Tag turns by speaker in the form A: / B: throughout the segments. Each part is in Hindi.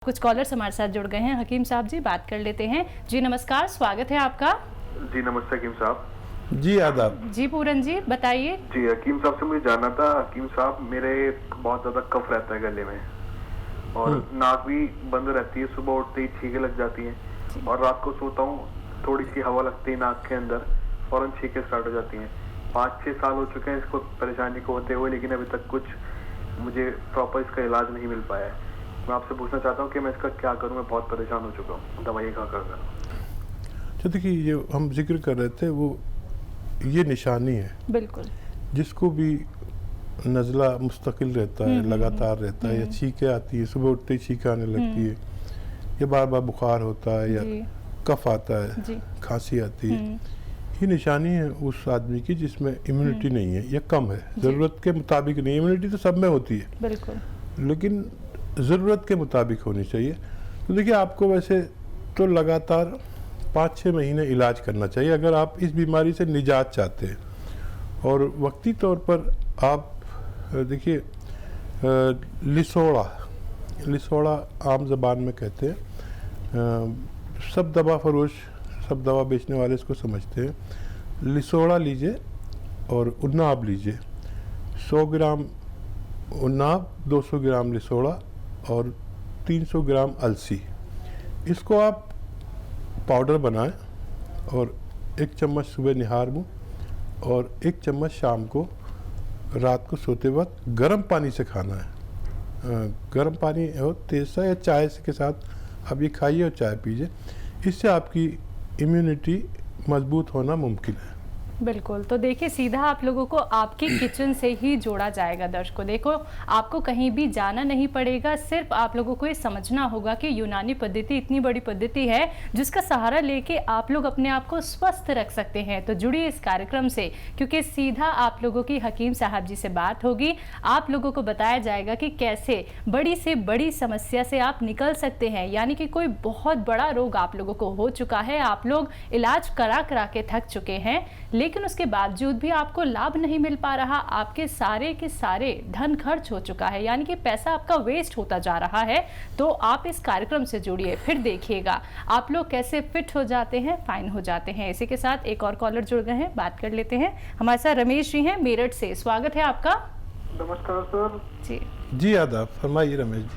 A: कुछ कॉलर्स हमारे साथ जुड़ गए हैं। हकीम साहब जी, बात कर लेते हैं। जी नमस्कार, स्वागत है आपका।
B: जी नमस्ते हकीम साहब।
C: जी आदाब।
A: जी पूरन जी बताइए।
B: जी हकीम साहब से मुझे जानना था। हकीम साहब, मेरे बहुत ज्यादा कफ रहता है गले में और नाक भी बंद रहती है, सुबह उठते ही छींके लग जाती हैं और रात को सोता हूँ थोड़ी सी हवा लगती है नाक के अंदर, फौरन छींके स्टार्ट हो जाती हैं। 5-6 साल हो चुके हैं इसको परेशानी को होते हुए, लेकिन अभी तक कुछ मुझे प्रॉपर इसका इलाज नहीं मिल पाया है। मैं आपसे पूछना चाहता हूँ कि मैं इसका क्या करूँ, मैं बहुत परेशान हो चुका हूँ, दवाई खा कर।
C: तो देखिए, ये हम जिक्र कर रहे थे वो ये निशानी है
A: बिल्कुल।
C: जिसको भी नज़ला मुस्तकिल रहता है, लगातार रहता है, या छींकें आती है, सुबह उठते ही छींकें आने लगती है, या बार बार बुखार होता है, या कफ आता है, खांसी आती है, ये निशानी है उस आदमी की जिसमें इम्यूनिटी नहीं है या कम है, ज़रूरत के मुताबिक नहीं। इम्यूनिटी तो सब में होती है
A: बिल्कुल,
C: लेकिन ज़रूरत के मुताबिक होनी चाहिए। तो देखिए, आपको वैसे तो लगातार 5-6 महीने इलाज करना चाहिए अगर आप इस बीमारी से निजात चाहते हैं। और वक्ती तौर पर आप देखिए, लिसोड़ा आम ज़बान में कहते हैं, सब दवा फरोश, सब दवा बेचने वाले इसको समझते हैं। लिसोड़ा लीजिए और उन्नाब लीजिए, 100 ग्राम उन्नाब, 200 ग्राम लिसोड़ा और 300 ग्राम अलसी, इसको आप पाउडर बनाएं और 1 चम्मच सुबह निहार मुँह और 1 चम्मच शाम को रात को सोते वक्त गर्म पानी से खाना है। गर्म पानी हो तेज़ सा या चाय के साथ आप ये खाइए और चाय पीजिए। इससे आपकी इम्यूनिटी मजबूत होना मुमकिन है।
A: बिल्कुल। तो देखिए, सीधा आप लोगों को आपके किचन से ही जोड़ा जाएगा। दर्शकों देखो, आपको कहीं भी जाना नहीं पड़ेगा, सिर्फ आप लोगों को ये समझना होगा कि यूनानी पद्धति इतनी बड़ी पद्धति है जिसका सहारा लेके आप लोग अपने आप को स्वस्थ रख सकते हैं। तो जुड़िए इस कार्यक्रम से, क्योंकि सीधा आप लोगों की हकीम साहब जी से बात होगी। आप लोगों को बताया जाएगा कि कैसे बड़ी से बड़ी समस्या से आप निकल सकते हैं। यानी कि कोई बहुत बड़ा रोग आप लोगों को हो चुका है, आप लोग इलाज करा करा के थक चुके हैं, लेकिन उसके बावजूद भी आपको लाभ नहीं मिल पा रहा, आपके सारे के सारे धन खर्च हो चुका है, यानी कि पैसा आपका वेस्ट होता जा रहा है। तो आप इस कार्यक्रम से जुड़िए, फिर देखिएगा आप लोग कैसे फिट हो जाते हैं, फाइन हो जाते हैं। इसी के साथ एक और कॉलर जुड़ गए हैं, बात कर लेते हैं। हमारे साथ रमेश जी हैं मेरठ से, स्वागत है आपका।
B: नमस्कार सर।
C: जी आदाब, फरमाइए रमेश जी।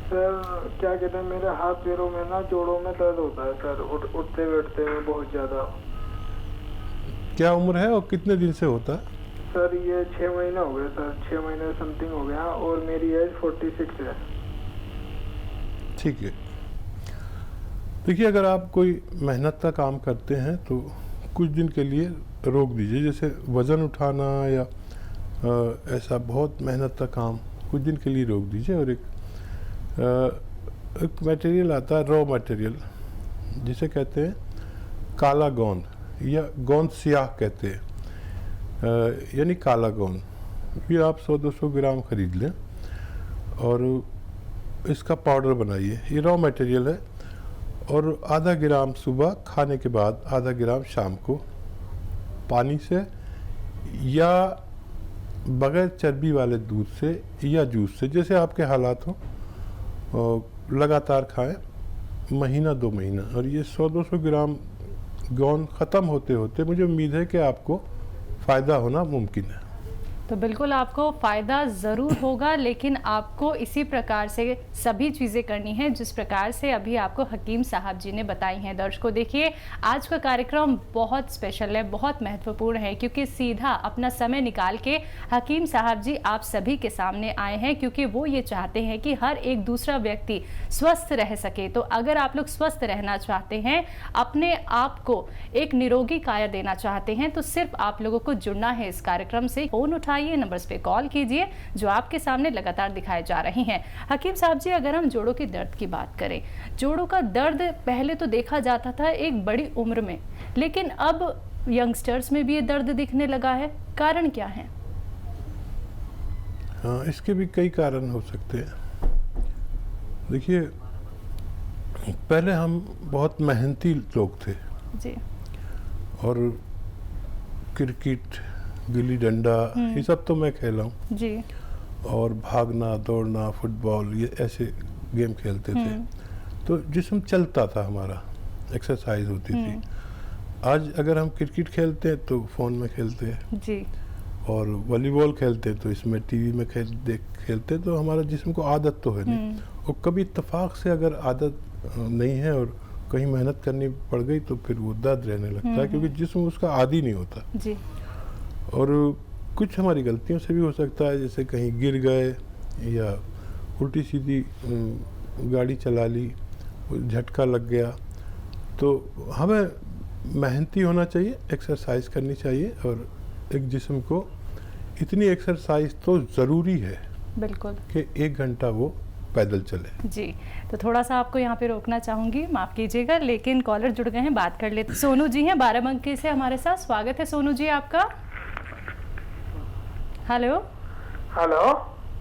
B: सर क्या कहते हैं, मेरे हाथ पैरों में ना, जोड़ों में दर्द होता है सर, उठते बैठते में बहुत ज्यादा।
C: क्या उम्र है और कितने दिन से होता है?
B: सर ये 6 महीने हो गए सर, 6 महीने समथिंग हो गया और मेरी एज 46 है।
C: ठीक है। देखिए, अगर आप कोई मेहनत का काम करते हैं तो कुछ दिन के लिए रोक दीजिए, जैसे वज़न उठाना या ऐसा बहुत मेहनत का काम कुछ दिन के लिए रोक दीजिए। और एक मटेरियल आता है, रॉ मटेरियल, जिसे कहते हैं काला गोंद या गोंद सियाह कहते हैं, यानी काला गोंद। ये आप 100-200 ग्राम खरीद लें और इसका पाउडर बनाइए। ये रॉ मटेरियल है। और आधा ग्राम सुबह खाने के बाद, आधा ग्राम शाम को पानी से या बगैर चर्बी वाले दूध से या जूस से, जैसे आपके हालात हों, लगातार खाएं, महीना 2 महीना। और ये 100-200 ग्राम गोंद ख़त्म होते होते मुझे उम्मीद है कि आपको फ़ायदा होना मुमकिन है।
A: तो बिल्कुल आपको फ़ायदा ज़रूर होगा, लेकिन आपको इसी प्रकार से सभी चीज़ें करनी है जिस प्रकार से अभी आपको हकीम साहब जी ने बताई हैं। दर्शकों देखिए, आज का कार्यक्रम बहुत स्पेशल है, बहुत महत्वपूर्ण है, क्योंकि सीधा अपना समय निकाल के हकीम साहब जी आप सभी के सामने आए हैं, क्योंकि वो ये चाहते हैं कि हर एक दूसरा व्यक्ति स्वस्थ रह सके। तो अगर आप लोग स्वस्थ रहना चाहते हैं, अपने आप को एक निरोगी काया देना चाहते हैं, तो सिर्फ आप लोगों को जुड़ना है इस कार्यक्रम से। फोन उठाइए, नंबर्स पे कॉल कीजिए जो आपके सामने लगातार दिखाए जा रहे हैं। हकीम साहब जी, अगर हम जोड़ों के दर्द की बात करें, जोड़ों का दर्द पहले तो देखा जाता था एक बड़ी उम्र में, लेकिन अब यंगस्टर्स में भी ये दर्द दिखने लगा है, कारण क्या है?
C: हाँ, इसके भी कई कारण हो सकते हैं। देखिए, पहले हम बहुत मेहनती लोग थे
A: जी,
C: और क्रिकेट, गिल्ली डंडा, ये सब तो मैं खेला हूँ
A: जी,
C: और भागना दौड़ना, फुटबॉल, ये ऐसे गेम खेलते थे तो जिस्म चलता था, हमारा एक्सरसाइज होती थी। आज अगर हम क्रिकेट खेलते हैं तो फ़ोन में खेलते हैं
A: जी।
C: और वॉलीबॉल खेलते हैं तो इसमें टीवी में खेलते हैं, तो हमारा जिस्म को आदत तो है नहीं। और कभी इत्तेफाक से अगर आदत नहीं है और कहीं मेहनत करनी पड़ गई तो फिर वो दर्द रहने लगता है, क्योंकि जिस्म उसका आदी नहीं होता।
A: जी।
C: और कुछ हमारी गलतियों से भी हो सकता है, जैसे कहीं गिर गए या उल्टी सीधी गाड़ी चला ली, झटका लग गया, तो हमें मेहनती होना चाहिए, एक्सरसाइज करनी चाहिए। और एक जिस्म को इतनी एक्सरसाइज तो ज़रूरी है
A: बिल्कुल
C: कि 1 घंटा वो पैदल चले।
A: जी। तो थोड़ा सा आपको यहाँ पे रोकना चाहूँगी, माफ़ कीजिएगा, लेकिन कॉलर जुड़ गए हैं, बात कर लेते। सोनू जी हैं बाराबंकी से हमारे साथ, स्वागत है सोनू जी आपका। हेलो।
D: हेलो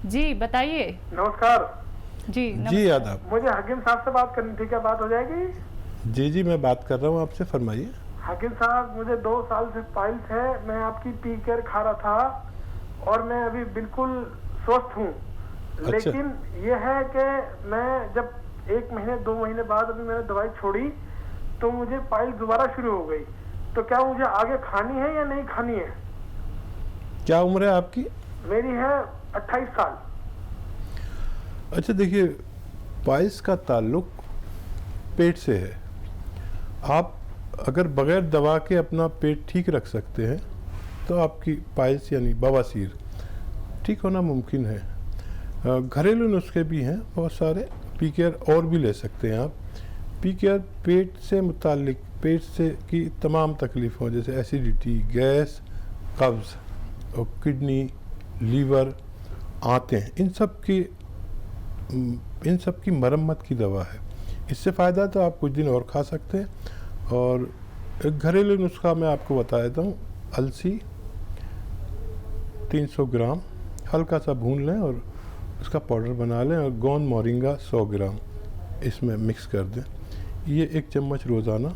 A: जी बताइए।
D: नमस्कार
A: जी
C: जी आदाब।
D: मुझे हकीम साहब से बात करनी थी, क्या बात हो जाएगी?
C: जी जी मैं बात कर रहा हूँ आपसे, फरमाइए।
D: हकीम साहब मुझे 2 साल से पाइल्स है, मैं आपकी पी केयर खा रहा था और मैं अभी बिल्कुल स्वस्थ हूँ।
C: अच्छा।
D: लेकिन ये है कि मैं जब 1 महीने 2 महीने बाद अभी मैंने दवाई छोड़ी तो मुझे पाइल्स दोबारा शुरू हो गई। तो क्या मुझे आगे खानी है या नहीं खानी है?
C: क्या उम्र है आपकी?
D: मेरी है 28 साल।
C: अच्छा देखिए, पाइल्स का ताल्लुक पेट से है। आप अगर बगैर दवा के अपना पेट ठीक रख सकते हैं तो आपकी पाइल्स यानी बवासीर ठीक होना मुमकिन है। घरेलू नुस्खे भी हैं बहुत सारे, पी केयर और भी ले सकते हैं आप। पी केयर पेट से मुताल्लिक, पेट से की तमाम तकलीफ़ों जैसे एसिडिटी, गैस, कब्ज़ और किडनी, लीवर, आंतें, इन सब की मरम्मत की दवा है। इससे फ़ायदा तो आप कुछ दिन और खा सकते हैं। और एक घरेलू नुस्खा मैं आपको बता देता हूँ। अलसी 300 ग्राम हल्का सा भून लें और उसका पाउडर बना लें, और गोंद मोरिंगा 100 ग्राम इसमें मिक्स कर दें। ये 1 चम्मच रोज़ाना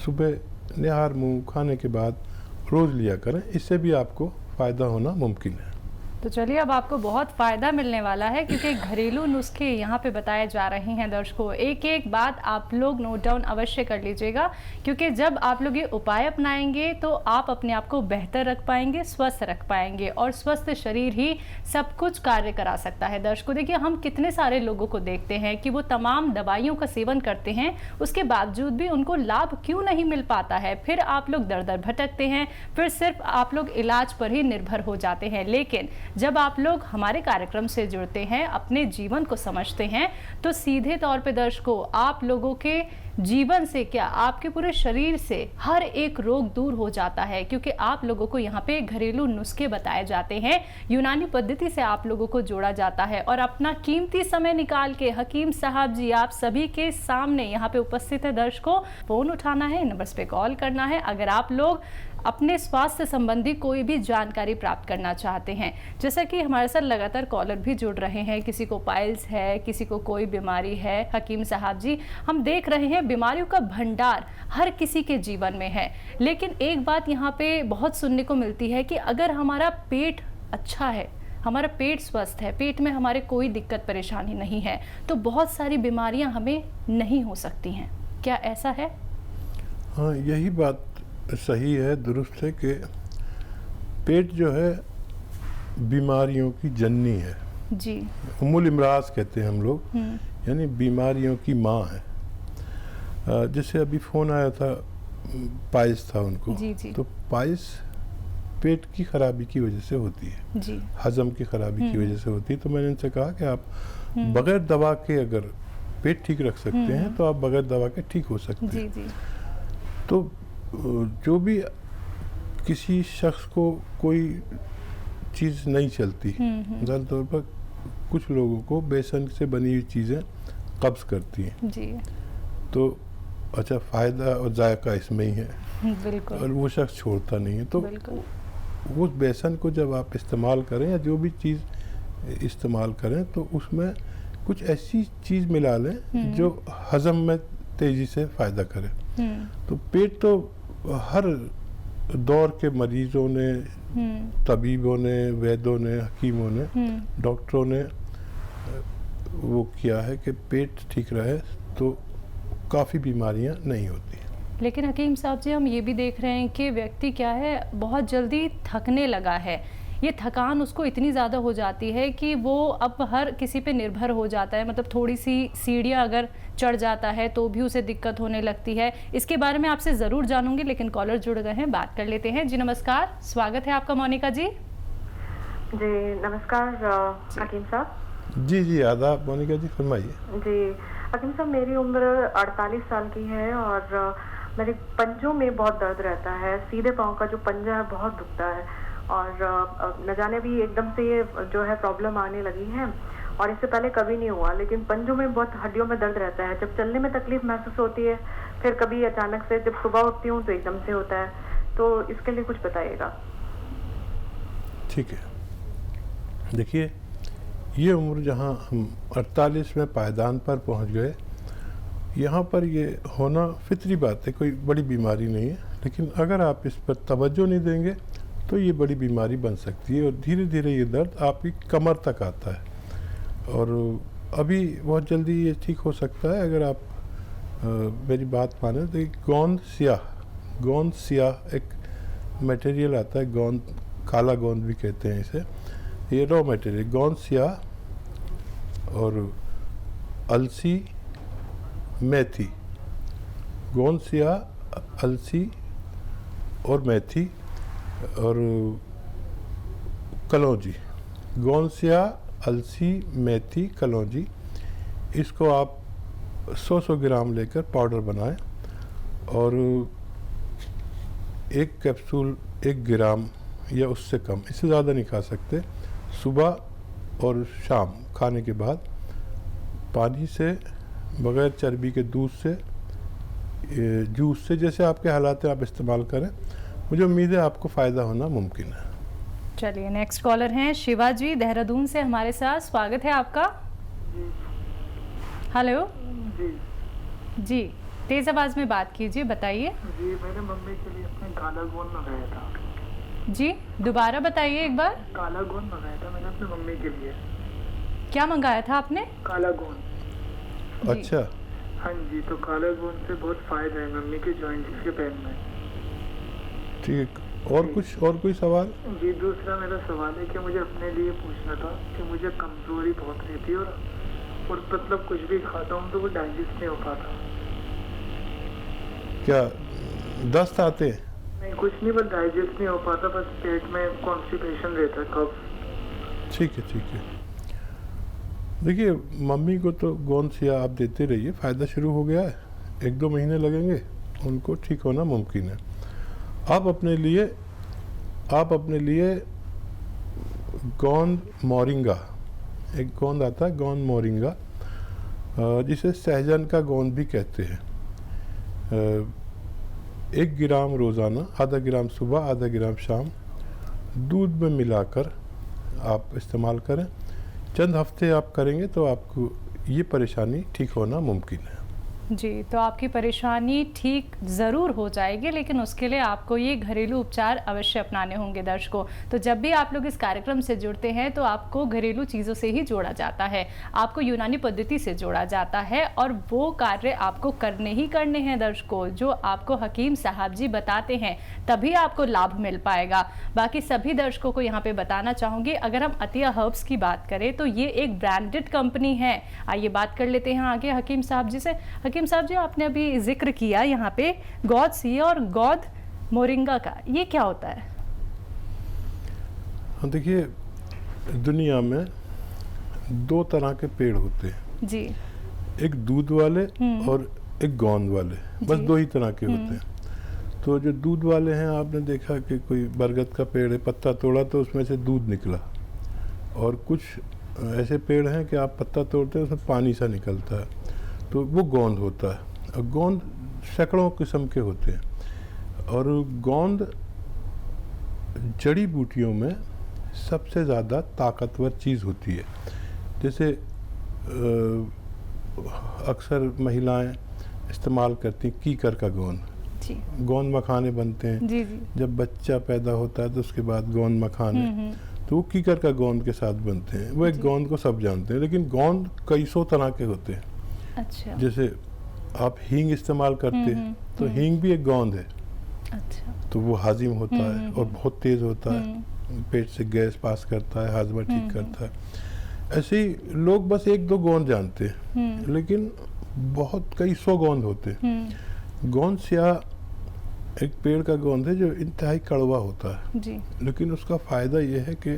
C: सुबह निहार मुँह खाने के बाद रोज़ लिया करें, इससे भी आपको फ़ायदा होना मुमकिन है।
A: तो चलिए, अब आपको बहुत फ़ायदा मिलने वाला है, क्योंकि घरेलू नुस्खे यहाँ पे बताए जा रहे हैं दर्शकों। एक एक बात आप लोग नोट डाउन अवश्य कर लीजिएगा, क्योंकि जब आप लोग ये उपाय अपनाएंगे तो आप अपने आप को बेहतर रख पाएंगे, स्वस्थ रख पाएंगे, और स्वस्थ शरीर ही सब कुछ कार्य करा सकता है। दर्शकों देखिए, हम कितने सारे लोगों को देखते हैं कि वो तमाम दवाइयों का सेवन करते हैं, उसके बावजूद भी उनको लाभ क्यों नहीं मिल पाता है। फिर आप लोग दर दर भटकते हैं, फिर सिर्फ आप लोग इलाज पर ही निर्भर हो जाते हैं। लेकिन जब आप लोग हमारे कार्यक्रम से जुड़ते हैं, अपने जीवन को समझते हैं, तो सीधे तौर पे दर्शकों आप लोगों के जीवन से क्या, आपके पूरे शरीर से हर एक रोग दूर हो जाता है, क्योंकि आप लोगों को यहाँ पे घरेलू नुस्खे बताए जाते हैं, यूनानी पद्धति से आप लोगों को जोड़ा जाता है। और अपना कीमती समय निकाल के हकीम साहब जी आप सभी के सामने यहाँ पे उपस्थित है। दर्शकों, फोन उठाना है, नंबर्स पे कॉल करना है अगर आप लोग अपने स्वास्थ्य संबंधी कोई भी जानकारी प्राप्त करना चाहते हैं। जैसा कि हमारे साथ लगातार कॉलर भी जुड़ रहे हैं, किसी को पाइल्स है, किसी को कोई बीमारी है। हकीम साहब जी, हम देख रहे हैं बीमारियों का भंडार हर किसी के जीवन में है, लेकिन एक बात यहाँ पे बहुत सुनने को मिलती है कि अगर हमारा पेट अच्छा है, हमारा पेट स्वस्थ है, पेट में हमारे कोई दिक्कत परेशानी नहीं है, तो बहुत सारी बीमारियां हमें नहीं हो सकती हैं। क्या ऐसा है?
C: हाँ, यही बात सही है, दुरुस्त है कि पेट जो है बीमारियों की जननी है
A: जी।
C: उम्मुल इमराज कहते हैं हम लोग, यानी बीमारियों की माँ है। जैसे अभी फ़ोन आया था, पाइल्स था उनको।
A: जी जी।
C: तो पाइल्स पेट की खराबी की वजह से होती है
A: जी।
C: हजम की खराबी की वजह से होती है। तो मैंने उनसे कहा कि आप बगैर दवा के अगर पेट ठीक रख सकते हैं तो आप बगैर दवा के ठीक हो सकते हैं।
A: जी जी।
C: तो जो भी किसी शख्स को कोई चीज़ नहीं चलती, मिसाल तौर पर कुछ लोगों को बेसन से बनी हुई चीज़ें कब्ज़ करती हैं
A: जी।
C: तो अच्छा फ़ायदा और जायका इसमें ही है,
A: बिल्कुल।
C: और वो शख्स छोड़ता नहीं है। तो
A: बिल्कुल।
C: वो बेसन को जब आप इस्तेमाल करें या जो भी चीज़ इस्तेमाल करें तो उसमें कुछ ऐसी चीज़ मिला लें जो हज़म में तेज़ी से फ़ायदा करे। तो पेट तो हर दौर के मरीज़ों ने, तबीबों ने, वैद्यों ने, हकीमों ने, डॉक्टरों ने वो किया है कि पेट ठीक रहे तो काफ़ी बीमारियां नहीं होती।
A: लेकिन हकीम साहब जी, हम ये भी देख रहे हैं कि व्यक्ति क्या है, बहुत जल्दी थकने लगा है। ये थकान उसको इतनी ज़्यादा हो जाती है कि वो अब हर किसी पे निर्भर हो जाता है। मतलब थोड़ी सी सीढ़ियाँ अगर चढ़ जाता है तो भी उसे दिक्कत होने लगती है। इसके बारे में आपसे ज़रूर जानूंगी, लेकिन कॉलर जुड़ गए हैं, बात कर लेते हैं। जी नमस्कार, स्वागत है आपका मोनिका जी।
E: जी नमस्कार हकीम साहब।
C: जी आदाब मोनिका जी, फरमाइए।
E: जी हकीम साहब, मेरी उम्र 48 साल की है और मेरे पंजों में बहुत दर्द रहता है। सीधे पाँव का जो पंजा है बहुत दुखता है और न जाने भी एकदम से ये जो है प्रॉब्लम आने लगी है और इससे पहले कभी नहीं हुआ। लेकिन पंजों में बहुत हड्डियों में दर्द रहता है। जब चलने में तकलीफ महसूस होती है, फिर कभी अचानक से जब सुबह उठती हूँ तो एकदम से होता है। तो इसके लिए कुछ बताइएगा।
C: ठीक है, देखिए ये उम्र जहाँ हम 48 में पायदान पर पहुँच गए, यहाँ पर ये होना फितरी बात है, कोई बड़ी बीमारी नहीं है। लेकिन अगर आप इस पर तवज्जो नहीं देंगे तो ये बड़ी बीमारी बन सकती है और धीरे धीरे ये दर्द आपकी कमर तक आता है और अभी बहुत जल्दी ये ठीक हो सकता है अगर आप मेरी बात माने तो। गोंद सियाह एक मटेरियल आता है, गोंद, काला गोंद भी कहते हैं इसे। ये रॉ मटेरियल गोंद सियाह और अलसी मेथी, गोंद सियाह, अलसी और मेथी और कलौंजी, गोंद सियाह, अलसी, मेथी, कलौंजी, इसको आप 100 ग्राम लेकर पाउडर बनाएं और एक कैप्सूल 1 ग्राम या उससे कम, इससे ज़्यादा नहीं खा सकते, सुबह और शाम खाने के बाद पानी से, बग़ैर चर्बी के दूध से, जूस से, जैसे आपके हालात हैं आप इस्तेमाल करें। मुझे उम्मीद है आपको फ़ायदा होना मुमकिन है।
A: चलिए, नेक्स्ट कॉलर हैं शिवा जी देहरादून से हमारे साथ, स्वागत है आपका। हेलो जी, तेज आवाज में बात कीजिए, बताइए।
D: जी मैंने मम्मी के लिए अपने काला गोंद मंगाया था।
A: जी दोबारा बताइए एक बार।
D: काला गोंद मंगाया था मैंने अपनी मम्मी के लिए।
A: क्या मंगाया था आपने?
D: काला गोंद।
C: अच्छा,
D: हाँ जी, तो काला गोंद से बहुत फायदा है मम्मी के जॉइंट्स के पैर में।
C: ठीक, और कोई सवाल?
D: जी दूसरा मेरा सवाल है कि मुझे अपने लिए पूछना था कि मुझे कमजोरी बहुत रहती है और मतलब कुछ भी खाता हूँ तो वो डाइजेस्ट नहीं हो पाता।
C: क्या दस्त आते हैं?
D: नहीं, कुछ नहीं, बस डाइजेस्ट नहीं हो पाता, बस पेट में कॉन्स्टिपेशन रहता है, कफ।
C: ठीक है। देखिए, मम्मी को तो गोंद सिया आप देते रहिए, फ़ायदा शुरू हो गया है, 1-2 महीने लगेंगे, उनको ठीक होना मुमकिन है। आप अपने लिए गोंद मोरिंगा, एक गोंद आता है गोंद मोरिंगा, जिसे सहजन का गोंद भी कहते हैं, 1 ग्राम रोज़ाना, आधा ग्राम सुबह, आधा ग्राम शाम, दूध में मिलाकर आप इस्तेमाल करें। चंद हफ्ते आप करेंगे तो आपको ये परेशानी ठीक होना मुमकिन है।
A: जी, तो आपकी परेशानी ठीक ज़रूर हो जाएगी, लेकिन उसके लिए आपको ये घरेलू उपचार अवश्य अपनाने होंगे दर्शकों। तो जब भी आप लोग इस कार्यक्रम से जुड़ते हैं तो आपको घरेलू चीज़ों से ही जोड़ा जाता है, आपको यूनानी पद्धति से जोड़ा जाता है और वो कार्य आपको करने ही करने हैं दर्शकों, जो आपको हकीम साहब जी बताते हैं, तभी आपको लाभ मिल पाएगा। बाकी सभी दर्शकों को यहाँ पे बताना चाहूँगी, अगर हम अतिया हर्ब्स की बात करें तो ये एक ब्रांडेड कंपनी है। आइए बात कर लेते हैं आगे हकीम साहब जी से। हकीम साहब जी, आपने अभी जिक्र किया यहाँ पे गोंद सिया और गोंद मोरिंगा का, ये क्या होता है?
C: देखिए, दुनिया में 2 तरह के पेड़ होते हैं
A: जी,
C: एक दूध वाले और एक गोंद वाले, बस 2 ही तरह के होते हैं। तो जो दूध वाले हैं, आपने देखा कि कोई बरगद का पेड़ है, पत्ता तोड़ा तो उसमें से दूध निकला, और कुछ ऐसे पेड़ हैं कि आप पत्ता तोड़ते हैं उसमें पानी सा निकलता है, तो वो गोंद होता है। और गोंद सैकड़ों किस्म के होते हैं, और गोंद जड़ी बूटियों में सबसे ज़्यादा ताकतवर चीज़ होती है। जैसे अक्सर महिलाएं इस्तेमाल करती हैं कीकर का गोंद, गोंद मखाने बनते हैं।
A: जी।
C: जब बच्चा पैदा होता है तो उसके बाद गोंद मखाने, तो वो कीकर का गोंद के साथ बनते हैं। वो एक
A: जी।
C: गोंद को सब जानते हैं, लेकिन गोंद कई सौ तरह के होते हैं।
A: अच्छा
C: जैसे आप हींग इस्तेमाल करते हैं, तो हींग भी एक गोंद है।
A: अच्छा
C: तो वो हाजिम होता है और बहुत तेज़ होता है, पेट से गैस पास करता है, हाजमा ठीक करता है। ऐसे ही लोग बस एक दो गोंद जानते हैं, लेकिन बहुत कई सौ गोंद होते हैं। गोंद स्याह एक पेड़ का गोंद है जो इंतहाई कड़वा होता है,
A: जी
C: लेकिन उसका फ़ायदा ये है कि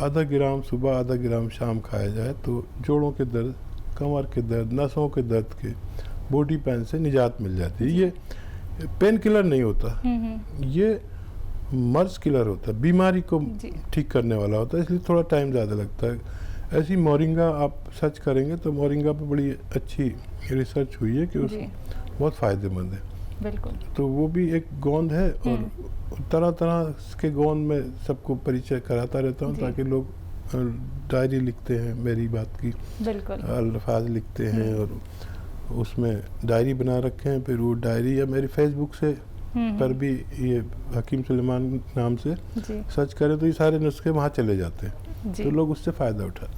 C: आधा ग्राम सुबह आधा ग्राम शाम खाया जाए तो जोड़ों के दर्द, कमर के दर्द, नसों के दर्द के, बॉडी पेन से निजात मिल जाती है। ये पेन किलर नहीं होता, ये मर्ज किलर होता है, बीमारी को
A: जी।
C: ठीक करने वाला होता है, इसलिए थोड़ा टाइम ज़्यादा लगता है। ऐसी मोरिंगा आप सर्च करेंगे तो मोरिंगा पे बड़ी अच्छी रिसर्च हुई है कि उस
A: जी
C: बहुत फ़ायदेमंद है।
A: बिल्कुल
C: तो वो भी एक गोंद है और तरह तरह के गोंद में सबको परिचय कराता रहता हूँ
A: जी।
C: ताकि लोग डायरी लिखते हैं मेरी बात की,
A: बिल्कुल
C: अल्फाज लिखते हैं और उसमें डायरी बना रखे हैं। फिर वो डायरी या मेरी फेसबुक से पर भी ये हकीम सुलेमान नाम से
A: जी
C: सर्च करें तो ये सारे नुस्खे वहाँ चले जाते हैं,
A: जी
C: तो लोग उससे फ़ायदा उठाते हैं।